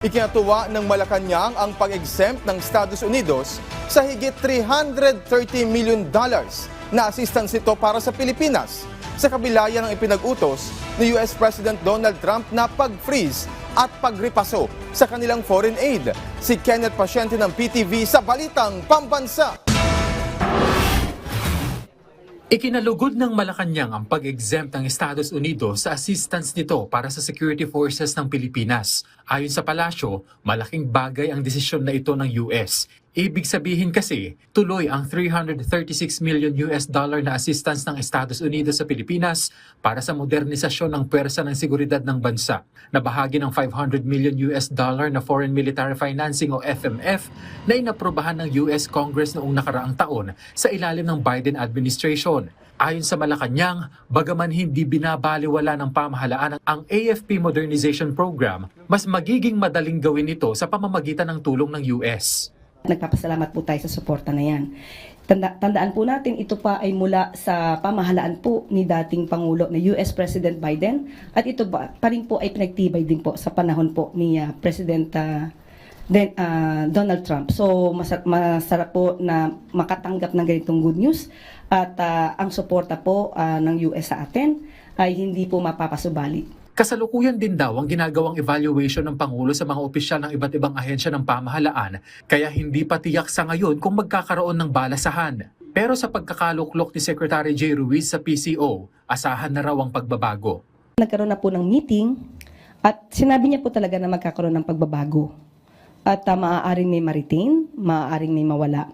Ikinatuwa ng Malacanang ang pag-exempt ng Estados Unidos sa higit $330 million na assistance ito para sa Pilipinas. Sa kabila yan ang ipinag-utos ni US President Donald Trump na pag-freeze at pagripaso sa kanilang foreign aid. Si Kenneth Pasyente ng PTV sa Balitang Pambansa. Ikinalugod ng Malacanang ang pag-exempt ng Estados Unidos sa assistance nito para sa security forces ng Pilipinas. Ayon sa palasyo, malaking bagay ang desisyon na ito ng US. Ibig sabihin kasi, tuloy ang $336 million na assistance ng Estados Unidos sa Pilipinas para sa modernisasyon ng pwersa ng seguridad ng bansa, na bahagi ng $500 million na Foreign Military Financing o FMF na inaprobahan ng US Congress noong nakaraang taon sa ilalim ng Biden administration. Ayon sa Malacanang, bagaman hindi binabaliwala ng pamahalaan ang AFP Modernization Program, mas magiging madaling gawin ito sa pamamagitan ng tulong ng US. Nagpapasalamat po tayo sa suporta na yan. Tandaan po natin, ito pa ay mula sa pamahalaan po ni dating Pangulo na US President Biden, at ito pa rin po ay pinagtibay din po sa panahon po ni President Donald Trump. So masarap po na makatanggap ng ganitong good news, at ang suporta po ng US sa atin ay hindi po mapapasubali. Kasalukuyan din daw ang ginagawang evaluation ng Pangulo sa mga opisyal ng iba't ibang ahensya ng pamahalaan, kaya hindi pa tiyak sa ngayon kung magkakaroon ng balasahan. Pero sa pagkakaluklok ni Secretary Jay Ruiz sa PCO, asahan na raw ang pagbabago. Nagkaroon na po ng meeting at sinabi niya po talaga na magkakaroon ng pagbabago. At maaaring may ma-retain, maaaring may mawala.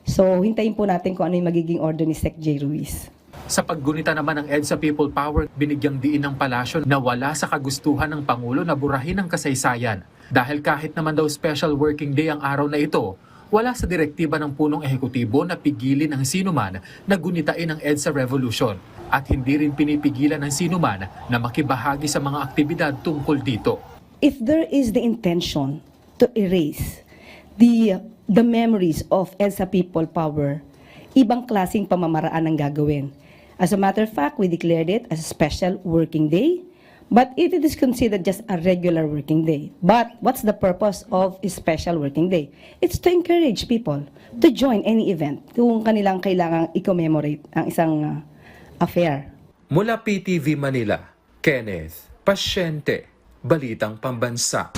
So hintayin po natin kung ano yung magiging order ni Sec Jay Ruiz. Sa paggunita naman ng EDSA People Power, binigyang diin ng palasyo na wala sa kagustuhan ng Pangulo na burahin ang kasaysayan. Dahil kahit naman daw special working day ang araw na ito, wala sa direktiba ng punong ehekutibo na pigilin ang sinuman na gunitain ang EDSA Revolution. At hindi rin pinipigilan ng sinuman na makibahagi sa mga aktibidad tungkol dito. If there is the intention to erase the memories of EDSA People Power, ibang klaseng pamamaraan ang gagawin. As a matter of fact, we declared it as a special working day, but it is considered just a regular working day. But what's the purpose of a special working day? It's to encourage people to join any event kung kanilang kailangang i-commemorate ang isang affair. Mula PTV Manila, Kenneth Pasyente, Balitang Pambansa.